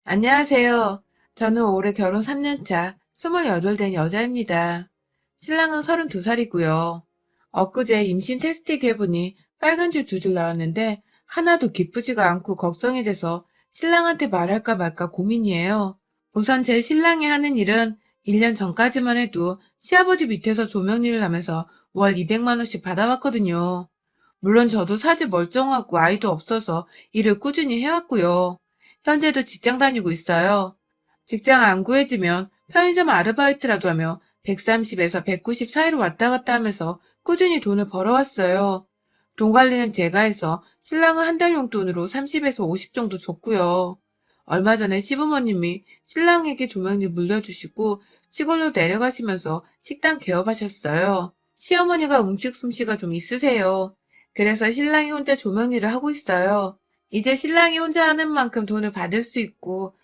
안녕하세요. 저는 올해 결혼 3년차 28 된 여자입니다. 신랑은 32살이고요. 엊그제 임신 테스트기 해보니 빨간 줄 2줄 나왔는데 하나도 기쁘지가 않고 걱정이 돼서 신랑한테 말할까 말까 고민이에요. 우선 제 신랑이 하는 일은 1년 전까지만 해도 시아버지 밑에서 조명 일을 하면서 월 200만 원씩 받아왔거든요. 물론 저도 사지 멀쩡하고 아이도 없어서 일을 꾸준히 해왔고요. 현재도 직장 다니고 있어요. 직장 안 구해지면 편의점 아르바이트라도 하며 130에서 190 사이로 왔다 갔다 하면서 꾸준히 돈을 벌어왔어요. 돈 관리는 제가 해서 신랑은 한 달 용돈으로 30에서 50 정도 줬고요. 얼마 전에 시부모님이 신랑에게 조명을 물려주시고 시골로 내려가시면서 식당 개업하셨어요. 시어머니가 음식 솜씨가 좀 있으세요. 그래서 신랑이 혼자 조명 일을 하고 있어요. 이제 신랑이 혼자 하는 만큼 돈을 받을 수 있고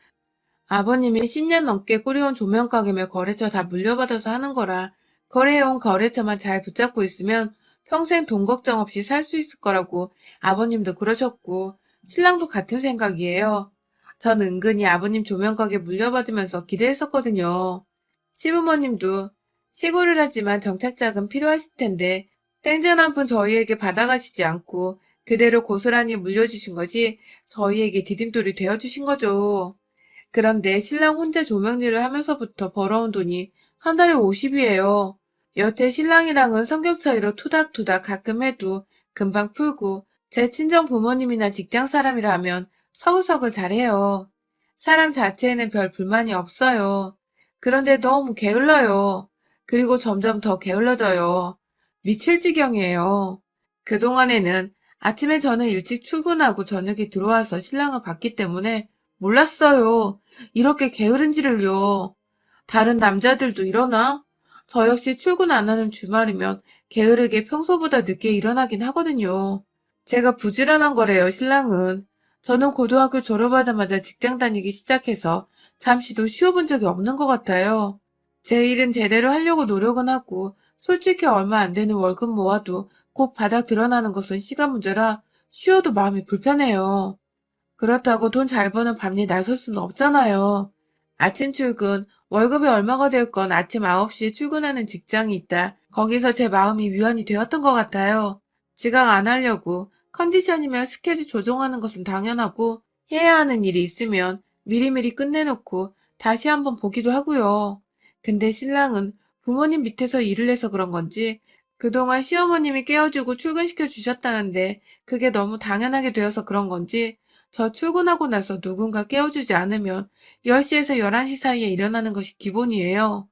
아버님이 10년 넘게 꾸려온 조명가게며 거래처 다 물려받아서 하는 거라 거래해온 거래처만 잘 붙잡고 있으면 평생 돈 걱정 없이 살 수 있을 거라고 아버님도 그러셨고 신랑도 같은 생각이에요. 전 은근히 아버님 조명가게 물려받으면서 기대했었거든요. 시부모님도 시골을 하지만 정착자금 필요하실 텐데 땡전 한 푼 저희에게 받아가시지 않고 그대로 고스란히 물려주신 것이 저희에게 디딤돌이 되어주신 거죠. 그런데 신랑 혼자 조명일을 하면서부터 벌어온 돈이 한 달에 50이에요. 여태 신랑이랑은 성격 차이로 투닥투닥 가끔 해도 금방 풀고 제 친정 부모님이나 직장 사람이라 하면 서우석을 잘해요. 사람 자체에는 별 불만이 없어요. 그런데 너무 게을러요. 그리고 점점 더 게을러져요. 미칠 지경이에요. 그동안에는 아침에 저는 일찍 출근하고 저녁에 들어와서 신랑을 봤기 때문에 몰랐어요. 이렇게 게으른지를요. 다른 남자들도 이러나? 저 역시 출근 안 하는 주말이면 게으르게 평소보다 늦게 일어나긴 하거든요. 제가 부지런한 거래요, 신랑은. 저는 고등학교 졸업하자마자 직장 다니기 시작해서 잠시도 쉬어본 적이 없는 것 같아요. 제 일은 제대로 하려고 노력은 하고 솔직히 얼마 안 되는 월급 모아도 꼭 바닥 드러나는 것은 시간 문제라 쉬어도 마음이 불편해요. 그렇다고 돈 잘 버는 밤일 나설 수는 없잖아요. 아침 출근, 월급이 얼마가 될 건 아침 9시에 출근하는 직장이 있다. 거기서 제 마음이 위안이 되었던 것 같아요. 지각 안 하려고 컨디션이면 스케줄 조정하는 것은 당연하고 해야 하는 일이 있으면 미리미리 끝내놓고 다시 한번 보기도 하고요. 근데 신랑은 부모님 밑에서 일을 해서 그런 건지 그동안 시어머님이 깨워주고 출근시켜 주셨다는데 그게 너무 당연하게 되어서 그런 건지 저 출근하고 나서 누군가 깨워주지 않으면 10시에서 11시 사이에 일어나는 것이 기본이에요.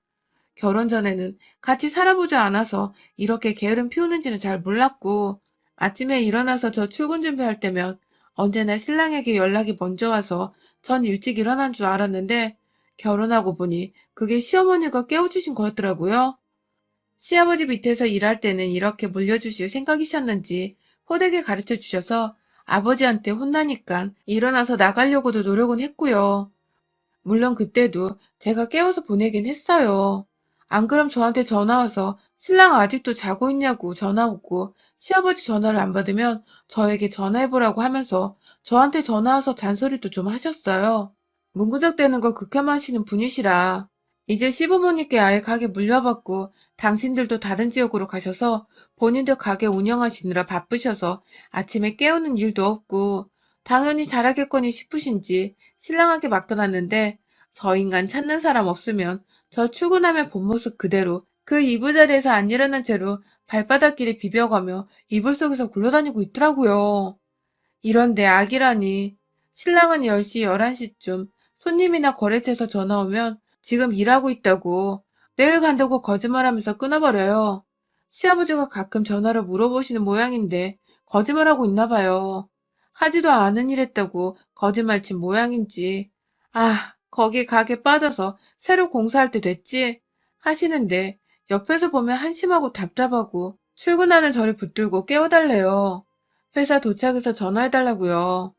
결혼 전에는 같이 살아보지 않아서 이렇게 게으름 피우는지는 잘 몰랐고 아침에 일어나서 저 출근 준비할 때면 언제나 신랑에게 연락이 먼저 와서 전 일찍 일어난 줄 알았는데 결혼하고 보니 그게 시어머니가 깨워주신 거였더라고요. 시아버지 밑에서 일할 때는 이렇게 물려주실 생각이셨는지 호되게 가르쳐 주셔서 아버지한테 혼나니까 일어나서 나가려고도 노력은 했고요. 물론 그때도 제가 깨워서 보내긴 했어요. 안 그럼 저한테 전화 와서 신랑 아직도 자고 있냐고 전화 오고 시아버지 전화를 안 받으면 저에게 전화해보라고 하면서 저한테 전화 와서 잔소리도 좀 하셨어요. 문구적대는 걸 극혐하시는 분이시라 이제 시부모님께 아예 가게 물려받고 당신들도 다른 지역으로 가셔서 본인도 가게 운영하시느라 바쁘셔서 아침에 깨우는 일도 없고 당연히 잘하겠거니 싶으신지 신랑에게 맡겨놨는데 저 인간 찾는 사람 없으면 저 출근하면 본 모습 그대로 그 이부자리에서 안 일어난 채로 발바닥끼리 비벼가며 이불 속에서 굴러다니고 있더라고요. 이런데 악이라니. 신랑은 10시, 11시쯤 손님이나 거래처에서 전화 오면 지금 일하고 있다고 내일 간다고 거짓말하면서 끊어버려요. 시아버지가 가끔 전화로 물어보시는 모양인데 거짓말하고 있나 봐요. 하지도 않은 일 했다고 거짓말친 모양인지. 아, 거기 가게 빠져서 새로 공사할 때 됐지? 하시는데 옆에서 보면 한심하고 답답하고 출근하는 저를 붙들고 깨워달래요. 회사 도착해서 전화해달라고요.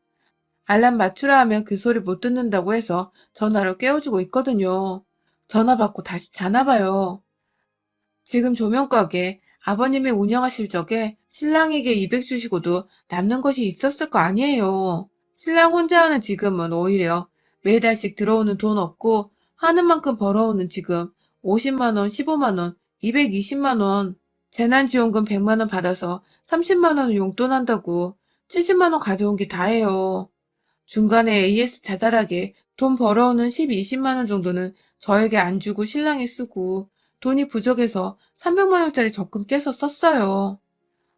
알람 맞추라 하면 그 소리 못 듣는다고 해서 전화로 깨워주고 있거든요. 전화 받고 다시 자나 봐요. 지금 조명가게 아버님이 운영하실 적에 신랑에게 200 주시고도 남는 것이 있었을 거 아니에요. 신랑 혼자 하는 지금은 오히려 매달씩 들어오는 돈 없고 하는 만큼 벌어오는 지금 50만 원, 15만 원, 220만 원, 재난지원금 100만 원 받아서 30만 원을 용돈 한다고 70만 원 가져온 게 다예요. 중간에 AS 자잘하게 돈 벌어오는 10, 20만 원 정도는 저에게 안 주고 신랑이 쓰고 돈이 부족해서 300만 원짜리 적금 깨서 썼어요.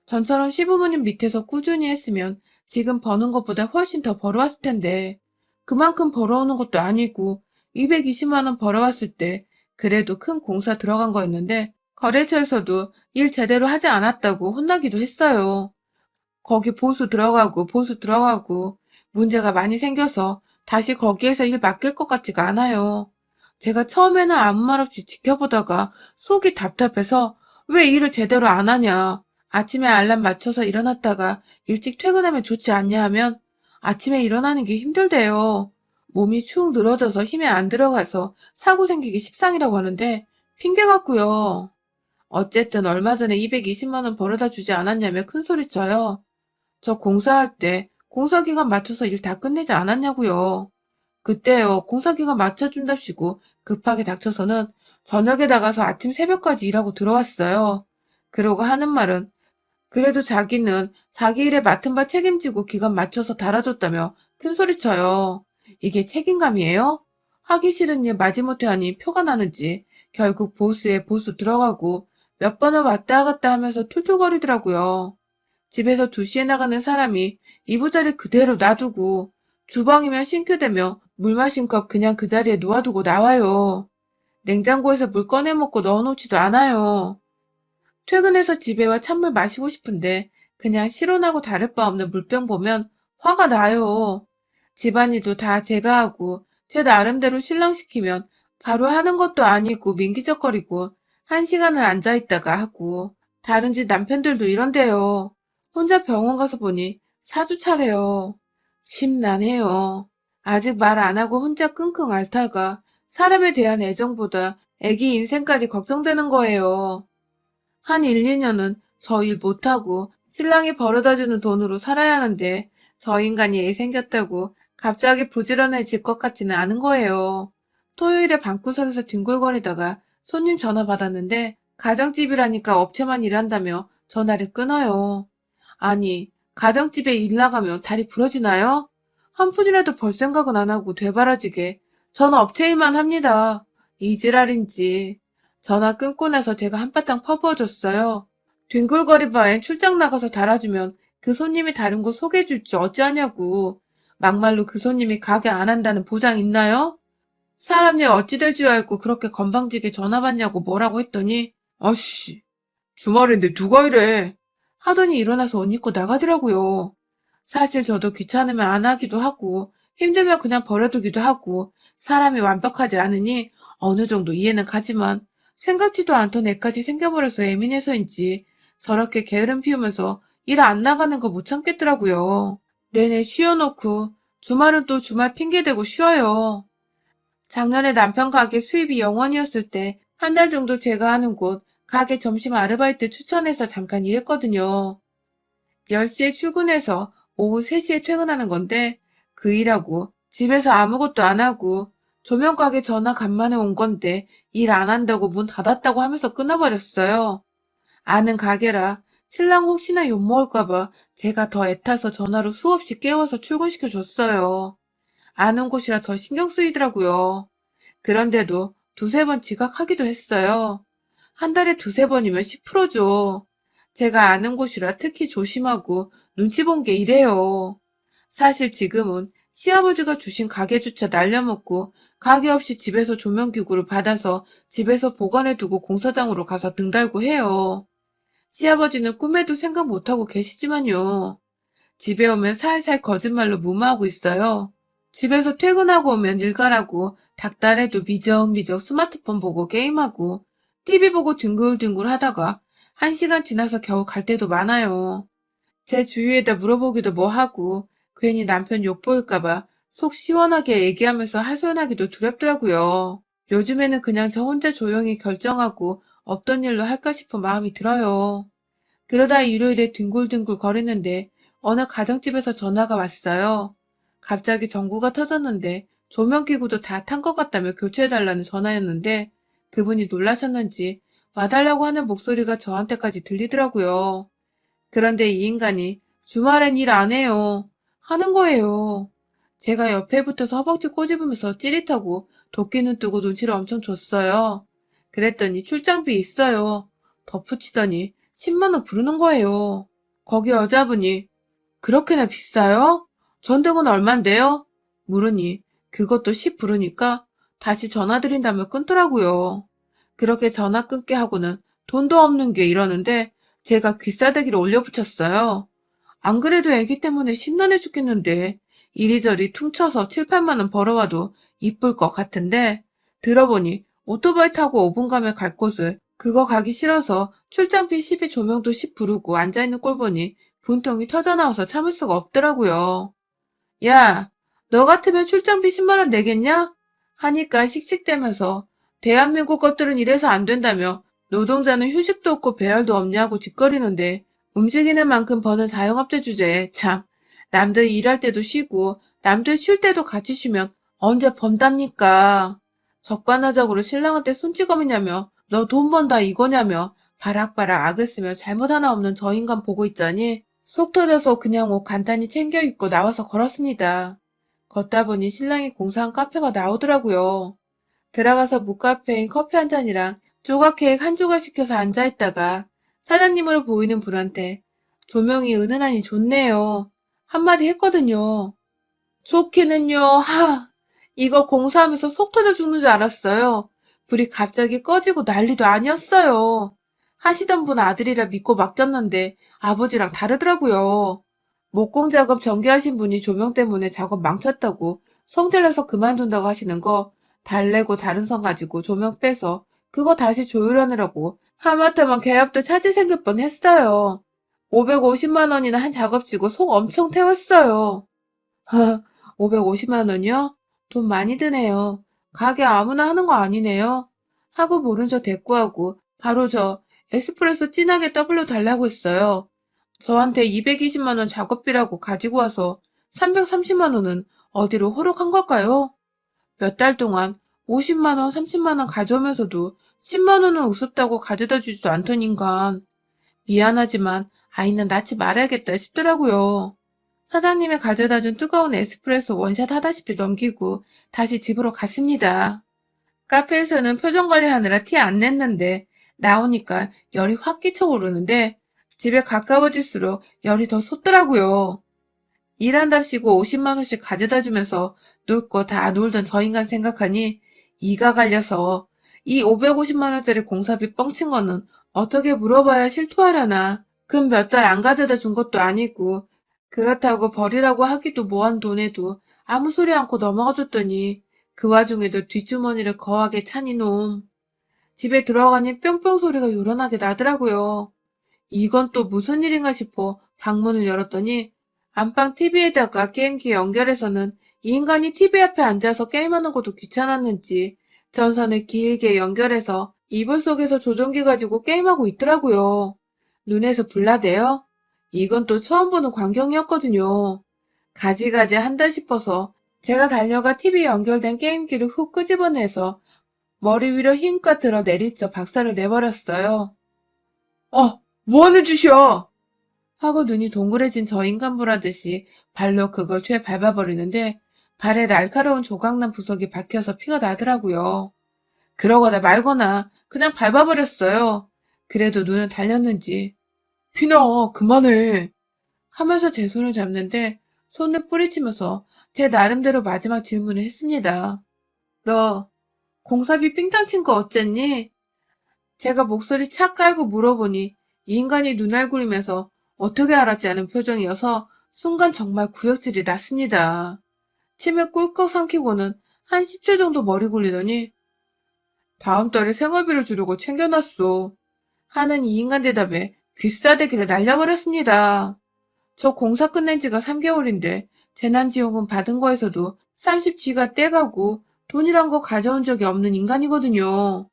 전처럼 시부모님 밑에서 꾸준히 했으면 지금 버는 것보다 훨씬 더 벌어왔을 텐데 그만큼 벌어오는 것도 아니고 220만 원 벌어왔을 때 그래도 큰 공사 들어간 거였는데 거래처에서도 일 제대로 하지 않았다고 혼나기도 했어요. 거기 보수 들어가고 문제가 많이 생겨서 다시 거기에서 일 맡길 것 같지가 않아요. 제가 처음에는 아무 말 없이 지켜보다가 속이 답답해서 왜 일을 제대로 안 하냐. 아침에 알람 맞춰서 일어났다가 일찍 퇴근하면 좋지 않냐 하면 아침에 일어나는 게 힘들대요. 몸이 축 늘어져서 힘이 안 들어가서 사고 생기기 십상이라고 하는데 핑계 같고요. 어쨌든 얼마 전에 220만 원 벌어다 주지 않았냐며 큰소리쳐요. 저 공사할 때 공사기간 맞춰서 일 다 끝내지 않았냐고요. 그때요, 공사기간 맞춰준답시고 급하게 닥쳐서는 저녁에 나가서 아침 새벽까지 일하고 들어왔어요. 그러고 하는 말은 그래도 자기는 자기 일에 맡은 바 책임지고 기간 맞춰서 달아줬다며 큰소리쳐요. 이게 책임감이에요? 하기 싫은 일 마지못해 하니 표가 나는지 결국 보수에 보수 들어가고 몇 번을 왔다 갔다 하면서 툴툴거리더라고요. 집에서 2시에 나가는 사람이 이부자리 그대로 놔두고 주방이면 싱크대며 물 마신 컵 그냥 그 자리에 놓아두고 나와요. 냉장고에서 물 꺼내 먹고 넣어놓지도 않아요. 퇴근해서 집에 와 찬물 마시고 싶은데 그냥 실온하고 다를 바 없는 물병 보면 화가 나요. 집안일도 다 제가 하고 제 나름대로 신랑시키면 바로 하는 것도 아니고 민기적거리고 1시간을 앉아있다가 하고 다른 집 남편들도 이런데요. 혼자 병원 가서 보니 4주 차래요. 심란해요. 아직 말 안 하고 혼자 끙끙 앓다가 사람에 대한 애정보다 애기 인생까지 걱정되는 거예요. 한 1, 2년은 저 일 못하고 신랑이 벌어다주는 돈으로 살아야 하는데 저 인간이 애 생겼다고 갑자기 부지런해질 것 같지는 않은 거예요. 토요일에 방구석에서 뒹굴거리다가 손님 전화 받았는데 가정집이라니까 업체만 일한다며 전화를 끊어요. 아니, 가정집에 일 나가면 다리 부러지나요? 한 푼이라도 벌 생각은 안 하고 되바라지게 저는 업체 일만 합니다. 이지랄인지. 전화 끊고 나서 제가 한바탕 퍼부어줬어요. 뒹굴거릴 바엔 출장 나가서 달아주면 그 손님이 다른 곳 소개해줄지 어찌하냐고. 막말로 그 손님이 가게 안 한다는 보장 있나요? 사람 일 어찌 될 줄 알고 그렇게 건방지게 전화 받냐고 뭐라고 했더니 아씨, 주말인데 누가 이래? 하더니 일어나서 옷 입고 나가더라고요. 사실 저도 귀찮으면 안 하기도 하고 힘들면 그냥 버려두기도 하고 사람이 완벽하지 않으니 어느 정도 이해는 가지만 생각지도 않던 애까지 생겨버려서 예민해서인지 저렇게 게으름 피우면서 일 안 나가는 거 못 참겠더라고요. 내내 쉬어놓고 주말은 또 주말 핑계대고 쉬어요. 작년에 남편 가게 수입이 0원이었을 때 한 달 정도 제가 하는 곳 가게 점심 아르바이트 추천해서 잠깐 일했거든요. 10시에 출근해서 오후 3시에 퇴근하는 건데 그 일하고 집에서 아무것도 안 하고 조명가게 전화 간만에 온 건데 일 안 한다고 문 닫았다고 하면서 끊어버렸어요. 아는 가게라 신랑 혹시나 욕먹을까봐 제가 더 애타서 전화로 수없이 깨워서 출근시켜줬어요. 아는 곳이라 더 신경 쓰이더라고요. 그런데도 두세 번 지각하기도 했어요. 한 달에 두세 번이면 10%죠. 제가 아는 곳이라 특히 조심하고 눈치 본 게 이래요. 사실 지금은 시아버지가 주신 가게주차 날려먹고 가게 없이 집에서 조명기구를 받아서 집에서 보관해두고 공사장으로 가서 등 달고 해요. 시아버지는 꿈에도 생각 못하고 계시지만요. 집에 오면 살살 거짓말로 무마하고 있어요. 집에서 퇴근하고 오면 일 가라고 닥달해도 미적미적 스마트폰 보고 게임하고 TV 보고 뒹굴뒹굴 하다가 1시간 지나서 겨우 갈 때도 많아요. 제 주위에다 물어보기도 뭐하고 괜히 남편 욕보일까봐 속 시원하게 얘기하면서 하소연하기도 두렵더라고요. 요즘에는 그냥 저 혼자 조용히 결정하고 없던 일로 할까 싶어 마음이 들어요. 그러다 일요일에 뒹굴뒹굴 거리는데 어느 가정집에서 전화가 왔어요. 갑자기 전구가 터졌는데 조명기구도 다 탄 것 같다며 교체해달라는 전화였는데 그분이 놀라셨는지 와달라고 하는 목소리가 저한테까지 들리더라고요. 그런데 이 인간이 주말엔 일 안 해요. 하는 거예요. 제가 옆에 붙어서 허벅지 꼬집으면서 찌릿하고 도끼 눈 뜨고 눈치를 엄청 줬어요. 그랬더니 출장비 있어요. 덧붙이더니 10만 원 부르는 거예요. 거기 여자분이 그렇게나 비싸요? 전등은 얼만데요? 물으니 그것도 10 부르니까 다시 전화 드린다며 끊더라고요. 그렇게 전화 끊게 하고는 돈도 없는 게 이러는데 제가 귀싸대기를 올려붙였어요. 안 그래도 애기 때문에 심란해 죽겠는데 이리저리 퉁쳐서 7, 8만 원 벌어와도 이쁠 것 같은데 들어보니 오토바이 타고 5분 가면 갈 곳을 그거 가기 싫어서 출장비 10에 조명도 10 부르고 앉아있는 꼴 보니 분통이 터져나와서 참을 수가 없더라고요. 야, 너 같으면 출장비 10만 원 내겠냐? 하니까 씩씩대면서 대한민국 것들은 이래서 안 된다며 노동자는 휴식도 없고 배열도 없냐고 짓거리는데 움직이는 만큼 버는 자영업자 주제에 참 남들 일할 때도 쉬고 남들 쉴 때도 같이 쉬면 언제 번답니까? 적반하장으로 신랑한테 손찌검이냐며 너 돈 번다 이거냐며 바락바락 악을 쓰며 잘못 하나 없는 저 인간 보고 있자니 속 터져서 그냥 옷 간단히 챙겨 입고 나와서 걸었습니다. 걷다 보니 신랑이 공사한 카페가 나오더라고요. 들어가서 묵카페인 커피 한 잔이랑 조각 케이크 한 조각 시켜서 앉아있다가 사장님으로 보이는 분한테 조명이 은은하니 좋네요. 한마디 했거든요. 좋기는요, 이거 공사하면서 속 터져 죽는 줄 알았어요. 불이 갑자기 꺼지고 난리도 아니었어요. 하시던 분 아들이라 믿고 맡겼는데 아버지랑 다르더라고요. 목공 작업 전개하신 분이 조명 때문에 작업 망쳤다고 성질 내서 그만둔다고 하시는 거 달래고 다른 선 가지고 조명 빼서 그거 다시 조율하느라고 하마터면 계약도 차질 생길 뻔했어요. 550만 원이나 한 작업치고 속 엄청 태웠어요. 550만 원이요? 돈 많이 드네요. 가게 아무나 하는 거 아니네요. 하고 모른 척 대꾸하고 바로 저 에스프레소 진하게 W 달라고 했어요. 저한테 220만 원 작업비라고 가지고 와서 330만 원은 어디로 호록한 걸까요? 몇 달 동안 50만 원, 30만 원 가져오면서도 10만 원은 우습다고 가져다 주지도 않던 인간. 미안하지만 아이는 낳지 말아야겠다 싶더라고요. 사장님이 가져다 준 뜨거운 에스프레소 원샷 하다시피 넘기고 다시 집으로 갔습니다. 카페에서는 표정 관리하느라 티 안 냈는데 나오니까 열이 확 끼쳐오르는데 집에 가까워질수록 열이 더 솟더라고요. 일한답시고 50만 원씩 가져다 주면서 놀 거 다 놀던 저 인간 생각하니 이가 갈려서 이 550만 원짜리 공사비 뻥친 거는 어떻게 물어봐야 실토하려나. 금 몇 달 안 가져다 준 것도 아니고 그렇다고 버리라고 하기도 뭐한 돈에도 아무 소리 않고 넘어가 줬더니 그 와중에도 뒷주머니를 거하게 찬 이놈. 집에 들어가니 뿅뿅 소리가 요란하게 나더라고요. 이건 또 무슨 일인가 싶어 방문을 열었더니 안방 TV에다가 게임기 연결해서는 이 인간이 TV 앞에 앉아서 게임하는 것도 귀찮았는지 전선을 길게 연결해서 이불 속에서 조종기 가지고 게임하고 있더라고요. 눈에서 불나대요? 이건 또 처음 보는 광경이었거든요. 가지가지 한다 싶어서 제가 달려가 TV 연결된 게임기를 훅 끄집어내서 머리 위로 힘껏 들어 내리쳐 박살을 내버렸어요. 뭐하는 짓이야? 하고 눈이 동그래진 저 인간 보라듯이 발로 그걸 죄 밟아버리는데 발에 날카로운 조각난 부속이 박혀서 피가 나더라고요. 그러거나 말거나 그냥 밟아버렸어요. 그래도 눈은 달렸는지 피나 그만해 하면서 제 손을 잡는데 손을 뿌리치면서 제 나름대로 마지막 질문을 했습니다. 너 공사비 삥땅 친 거 어쨌니? 제가 목소리 착 깔고 물어보니 이 인간이 눈알구리면서 어떻게 알았지 않은 표정이어서 순간 정말 구역질이 났습니다. 침을 꿀꺽 삼키고는 한 10초 정도 머리 굴리더니 다음 달에 생활비를 주려고 챙겨놨어 하는 이 인간 대답에 귀싸대기를 날려버렸습니다. 저 공사 끝낸 지가 3개월인데 재난지원금 받은 거에서도 30G가 떼가고 돈이란 거 가져온 적이 없는 인간이거든요.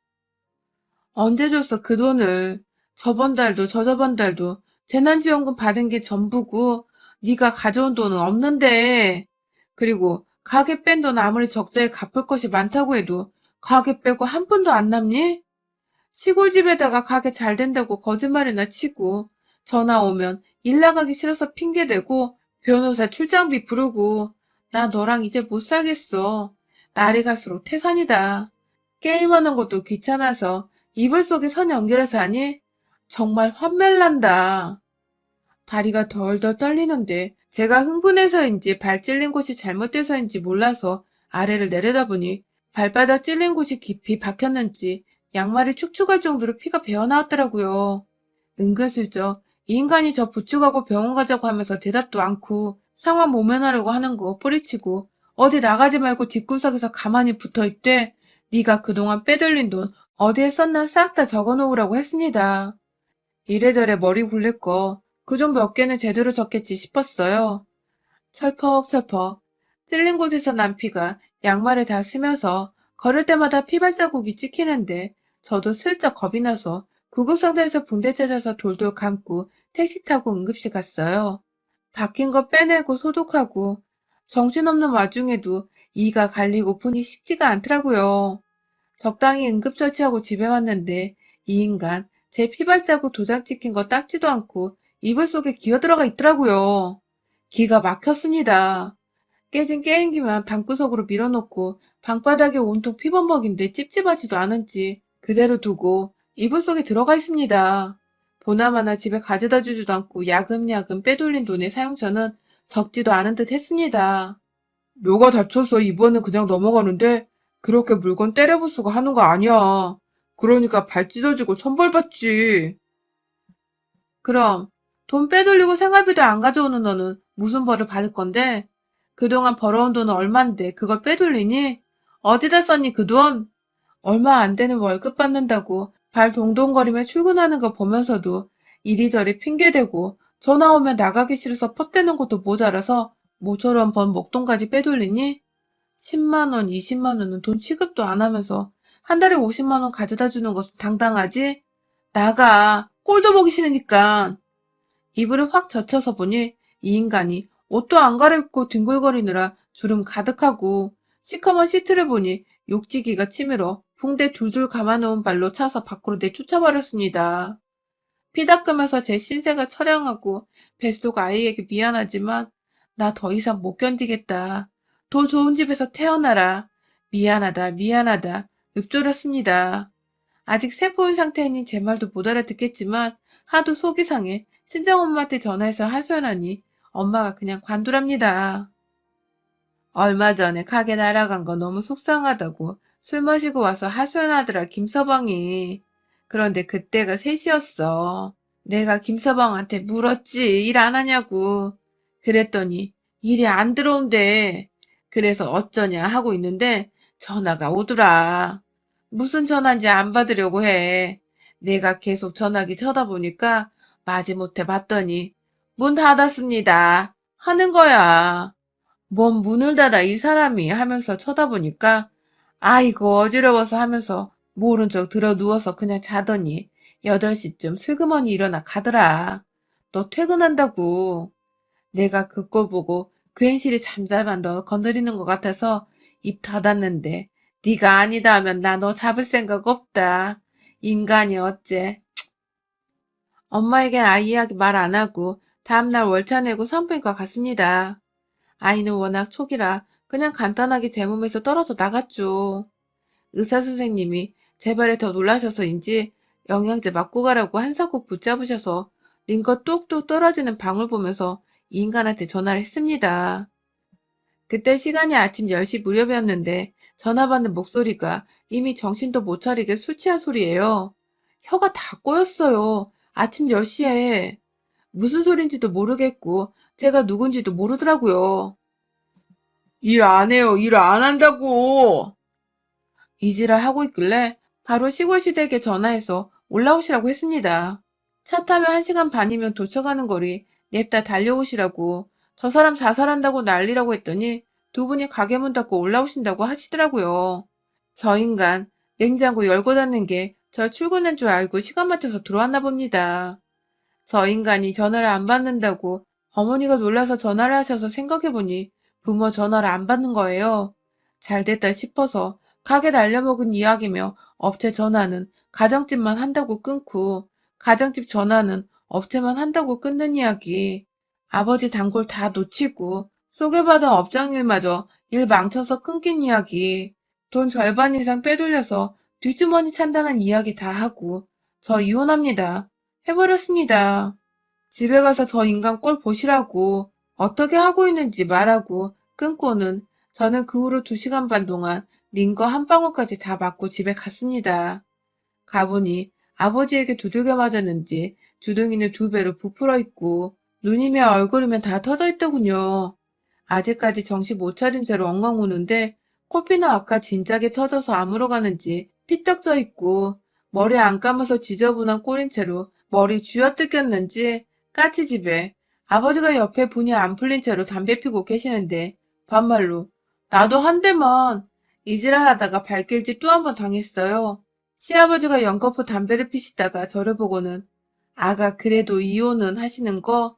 언제 줬어 그 돈을. 저번 달도 저저번 달도 재난지원금 받은 게 전부고 네가 가져온 돈은 없는데. 그리고 가게 뺀 돈 아무리 적자에 갚을 것이 많다고 해도 가게 빼고 한 푼도 안 남니? 시골집에다가 가게 잘 된다고 거짓말이나 치고 전화 오면 일 나가기 싫어서 핑계대고 변호사 출장비 부르고 나 너랑 이제 못 살겠어. 날이 갈수록 태산이다. 게임하는 것도 귀찮아서 이불 속에 선 연결해서 하니 정말 환멸난다. 다리가 덜덜 떨리는데 제가 흥분해서인지 발 찔린 곳이 잘못돼서인지 몰라서 아래를 내려다보니 발바닥 찔린 곳이 깊이 박혔는지 양말이 축축할 정도로 피가 배어나왔더라고요. 은근슬쩍 이 인간이 저 부축하고 병원 가자고 하면서 대답도 않고 상황 모면하려고 하는 거 뿌리치고 어디 나가지 말고 뒷구석에서 가만히 붙어있대. 네가 그동안 빼돌린 돈 어디에 썼나 싹 다 적어놓으라고 했습니다. 이래저래 머리 굴릴 거 그 좀 몇 개는 제대로 적겠지 싶었어요. 철퍽철퍽 찔린 곳에서 난 피가 양말에 다 스며서 걸을 때마다 피발자국이 찍히는데 저도 슬쩍 겁이 나서 구급상자에서 붕대 찾아서 돌돌 감고 택시 타고 응급실 갔어요. 박힌 거 빼내고 소독하고 정신없는 와중에도 이가 갈리고 분이 식지가 않더라고요. 적당히 응급처치하고 집에 왔는데 이 인간 제 피발자국 도장 찍힌 거 닦지도 않고 이불 속에 기어들어가 있더라고요. 기가 막혔습니다. 깨진 게임기만 방구석으로 밀어놓고 방바닥에 온통 피범벅인데 찝찝하지도 않은지 그대로 두고 이불 속에 들어가 있습니다. 보나마나 집에 가져다 주지도 않고 야금야금 빼돌린 돈의 사용처는 적지도 않은 듯 했습니다. 묘가 다쳐서 이번엔 그냥 넘어가는데 그렇게 물건 때려 부수고 하는 거 아니야. 그러니까 발 찢어지고 천벌받지. 그럼 돈 빼돌리고 생활비도 안 가져오는 너는 무슨 벌을 받을 건데? 그동안 벌어온 돈은 얼만데 그걸 빼돌리니? 어디다 썼니 그 돈? 얼마 안 되는 월급 받는다고 발 동동거리며 출근하는 거 보면서도 이리저리 핑계대고 전화 오면 나가기 싫어서 퍼대는 것도 모자라서 모처럼 번 목돈까지 빼돌리니? 10만 원, 20만 원은 돈 취급도 안 하면서 한 달에 50만 원 가져다 주는 것은 당당하지? 나가. 꼴도 보기 싫으니까. 이불을 확 젖혀서 보니 이 인간이 옷도 안 갈아입고 뒹굴거리느라 주름 가득하고 시커먼 시트를 보니 욕지기가 치밀어 붕대 둘둘 감아놓은 발로 차서 밖으로 내쫓아버렸습니다. 피 닦으면서 제 신생을 처량하고 뱃속 아이에게 미안하지만 나 더 이상 못 견디겠다. 더 좋은 집에서 태어나라. 미안하다, 미안하다. 읊조렸습니다. 아직 세포인 상태이니 제 말도 못 알아듣겠지만 하도 속이 상해 친정엄마한테 전화해서 하소연하니 엄마가 그냥 관두랍니다. 얼마 전에 가게 날아간 거 너무 속상하다고 술 마시고 와서 하소연하더라 김서방이. 그런데 그때가 3시였어. 내가 김서방한테 물었지 일 안 하냐고. 그랬더니 일이 안 들어온대. 그래서 어쩌냐 하고 있는데 전화가 오더라. 무슨 전화인지 안 받으려고 해. 내가 계속 전화기 쳐다보니까 마지못해 봤더니 문 닫았습니다 하는 거야. 뭔 문을 닫아 이 사람이 하면서 쳐다보니까 아이고 어지러워서 하면서 모른 척 들어 누워서 그냥 자더니 8시쯤 슬그머니 일어나 가더라. 너 퇴근한다고. 내가 그 꼴 보고 괜시리 잠잠한 너 건드리는 것 같아서 입 닫았는데 네가 아니다 하면 나 너 잡을 생각 없다. 인간이 어째. 엄마에겐 아이 이야기 말 안 하고 다음날 월차 내고 산부인과 갔습니다. 아이는 워낙 초기라 그냥 간단하게 제 몸에서 떨어져 나갔죠. 의사 선생님이 제 발에 더 놀라셔서인지 영양제 맞고 가라고 한사코 붙잡으셔서 링거 똑똑 떨어지는 방울 보면서 이 인간한테 전화를 했습니다. 그때 시간이 아침 10시 무렵이었는데 전화 받는 목소리가 이미 정신도 못 차리게 술 취한 소리예요. 혀가 다 꼬였어요. 아침 10시에. 무슨 소린지도 모르겠고 제가 누군지도 모르더라고요. 일 안 해요. 일 안 한다고. 이지랄 하고 있길래 바로 시골 시댁에 전화해서 올라오시라고 했습니다. 차 타면 1시간 반이면 도착하는 거리 냅다 달려오시라고 저 사람 자살한다고 난리라고 했더니 두 분이 가게 문 닫고 올라오신다고 하시더라고요. 저 인간 냉장고 열고 닫는 게 저 출근한 줄 알고 시간 맞춰서 들어왔나 봅니다. 저 인간이 전화를 안 받는다고 어머니가 놀라서 전화를 하셔서 생각해보니 부모 전화를 안 받는 거예요. 잘 됐다 싶어서 가게 날려먹은 이야기며 업체 전화는 가정집만 한다고 끊고 가정집 전화는 업체만 한다고 끊는 이야기. 아버지 단골 다 놓치고 소개받은 업장 일마저 일 망쳐서 끊긴 이야기. 돈 절반 이상 빼돌려서 뒷주머니 찬다는 이야기 다 하고 저 이혼합니다. 해버렸습니다. 집에 가서 저 인간 꼴 보시라고 어떻게 하고 있는지 말하고 끊고는 저는 그 후로 2시간 반 동안 링거 한 방울까지 다 맞고 집에 갔습니다. 가보니 아버지에게 두들겨 맞았는지 주둥이는 2배로 부풀어 있고 눈이며 얼굴이면 다 터져 있더군요. 아직까지 정신 못 차린 채로 엉엉 우는데 코피는 아까 진작에 터져서 아무로 가는지 피떡져 있고 머리 안 감아서 지저분한 꼴인 채로 머리 쥐어뜯겼는지 까치집에 아버지가 옆에 분이 안 풀린 채로 담배 피고 계시는데 반말로 나도 한 대만 이지랄하다가 발길질 또 한 번 당했어요. 시아버지가 연거푸 담배를 피시다가 저를 보고는 아가 그래도 이혼은 하시는 거?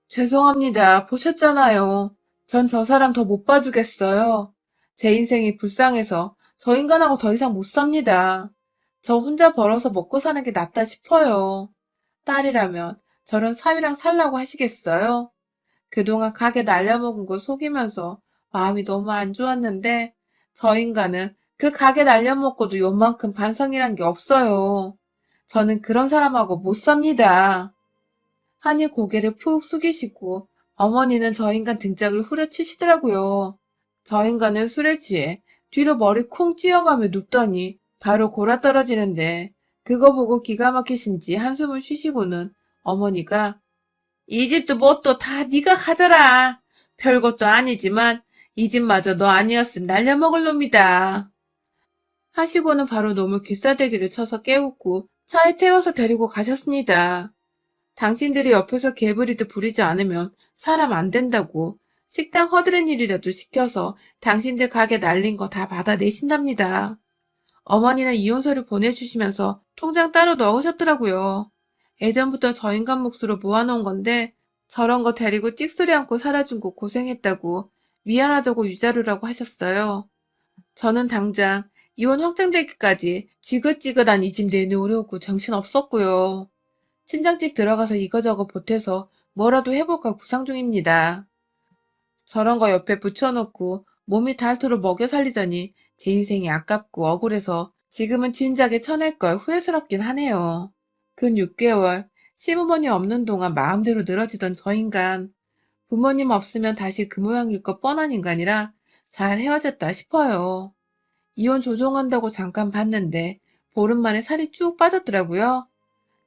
죄송합니다. 보셨잖아요. 전 저 사람 더 못 봐주겠어요. 제 인생이 불쌍해서 저 인간하고 더 이상 못 삽니다. 저 혼자 벌어서 먹고 사는 게 낫다 싶어요. 딸이라면 저런 사위랑 살라고 하시겠어요? 그동안 가게 날려먹은 거 속이면서 마음이 너무 안 좋았는데 저 인간은 그 가게 날려먹고도 요만큼 반성이란 게 없어요. 저는 그런 사람하고 못 삽니다. 하니 고개를 푹 숙이시고 어머니는 저 인간 등짝을 후려치시더라고요. 저 인간은 술에 취해 뒤로 머리 콩 찧어가며 눕더니 바로 골아떨어지는데 그거 보고 기가 막히신지 한숨을 쉬시고는 어머니가 이 집도 뭣도 다 네가 가져라. 별것도 아니지만 이 집마저 너 아니었음 날려먹을 놈이다. 하시고는 바로 놈을 귀싸대기를 쳐서 깨우고 차에 태워서 데리고 가셨습니다. 당신들이 옆에서 개부리듯 부리지 않으면 사람 안 된다고 식당 허드렛 일이라도 시켜서 당신들 가게 날린 거 다 받아내신답니다. 어머니는 이혼서를 보내주시면서 통장 따로 넣으셨더라고요. 예전부터 저 인간 몫으로 모아놓은 건데 저런 거 데리고 찍소리 않고 살아준 거 고생했다고 미안하다고 유자루라고 하셨어요. 저는 당장 이혼 확정되기까지 지긋지긋한 이 집 내놓으려고 정신없었고요. 친정집 들어가서 이거저거 보태서 뭐라도 해볼까 구상 중입니다. 저런 거 옆에 붙여놓고 몸이 닳도록 먹여 살리자니 제 인생이 아깝고 억울해서 지금은 진작에 쳐낼 걸 후회스럽긴 하네요. 근 6개월 시부모님 없는 동안 마음대로 늘어지던 저 인간. 부모님 없으면 다시 그 모양일 것 뻔한 인간이라 잘 헤어졌다 싶어요. 이혼 조종한다고 잠깐 봤는데 보름 만에 살이 쭉 빠졌더라고요.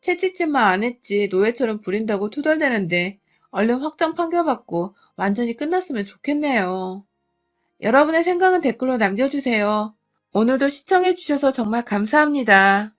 채찍질만 안 했지 노예처럼 부린다고 투덜대는데 얼른 확정 판결받고 완전히 끝났으면 좋겠네요. 여러분의 생각은 댓글로 남겨주세요. 오늘도 시청해주셔서 정말 감사합니다.